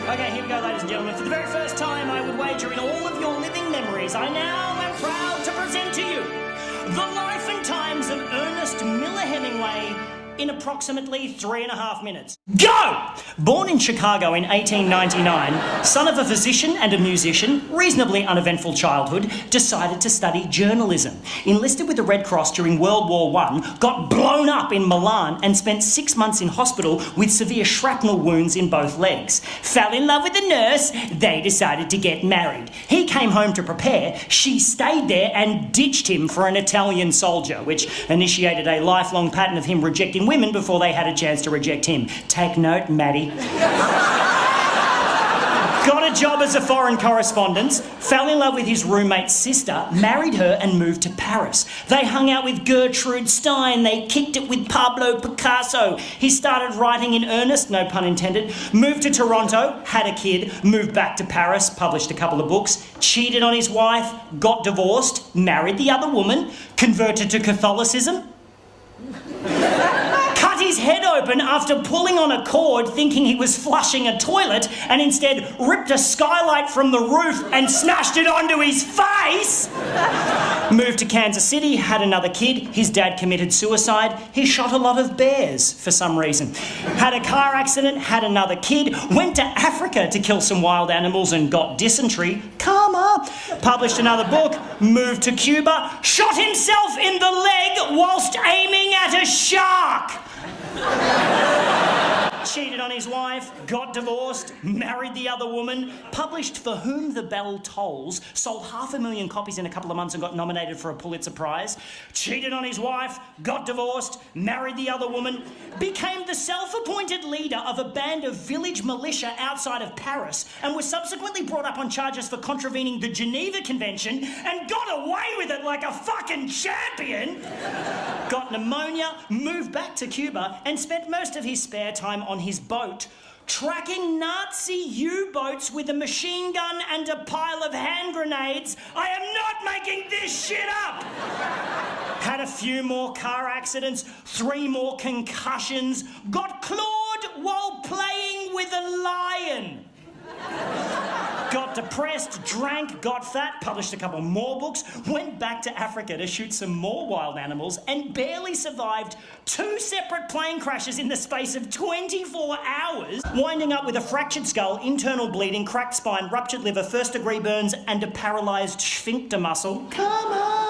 Okay, here we go, ladies and gentlemen. For the very first time, I would wager in all of your living memories, I now am proud to present to you the life and times of Ernest Miller Hemingway in approximately 3.5 minutes. Go! Born in Chicago in 1899, son of a physician and a musician, reasonably uneventful childhood, decided to study journalism. Enlisted with the Red Cross during World War I, got blown up in Milan and spent 6 months in hospital with severe shrapnel wounds in both legs. Fell in love with a nurse, they decided to get married. He came home to prepare, she stayed there and ditched him for an Italian soldier, which initiated a lifelong pattern of him rejecting women before they had a chance to reject him. Take note, Maddie. Got a job as a foreign correspondent, fell in love with his roommate's sister, married her and moved to Paris. They hung out with Gertrude Stein, they kicked it with Pablo Picasso. He started writing in earnest, no pun intended, moved to Toronto, had a kid, moved back to Paris, published a couple of books, cheated on his wife, got divorced, married the other woman, converted to Catholicism, cut his head open after pulling on a cord thinking he was flushing a toilet and instead ripped a skylight from the roof and smashed it onto his face. Moved to Kansas City, had another kid, his dad committed suicide, he shot a lot of bears for some reason. Had a car accident, had another kid, went to Africa to kill some wild animals and got dysentery, karma. Published another book, moved to Cuba, shot himself in the leg whilst aiming at a shark. Cheated on his wife, got divorced, married the other woman, published For Whom the Bell Tolls, sold 500,000 copies in a couple of months and got nominated for a Pulitzer Prize, cheated on his wife, got divorced, married the other woman, became the self-appointed leader of a band of village militia outside of Paris and was subsequently brought up on charges for contravening the Geneva Convention and got away with it like a fucking champion. Got pneumonia, moved back to Cuba and spent most of his spare time on his boat tracking Nazi U-boats with a machine gun and a pile of hand grenades. I am not making this shit up! Had a few more car accidents, 3 more concussions, got clawed while playing with a lion. Got depressed, drank, got fat, published a couple more books, went back to Africa to shoot some more wild animals and barely survived 2 separate plane crashes in the space of 24 hours, winding up with a fractured skull, internal bleeding, cracked spine, ruptured liver, first-degree burns and a paralysed sphincter muscle. Come on!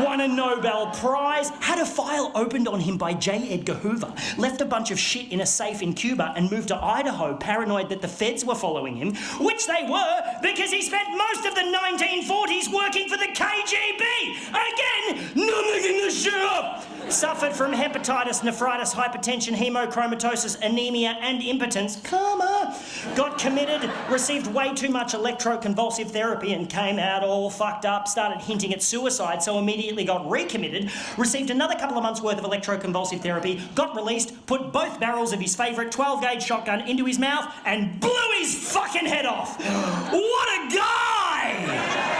Won a Nobel Prize, had a file opened on him by J. Edgar Hoover, left a bunch of shit in a safe in Cuba and moved to Idaho, paranoid that the feds were following him, which they were because he spent most of the 1940s working for the KGB. Again, not making this shit up. Suffered from hepatitis, nephritis, hypertension, hemochromatosis, anemia and impotence. Karma. Got committed, received way too much electroconvulsive therapy and came out all fucked up, started hinting at suicide, so immediately got recommitted, received another couple of months worth of electroconvulsive therapy, got released, put both barrels of his favourite 12-gauge shotgun into his mouth and blew his fucking head off. What a guy!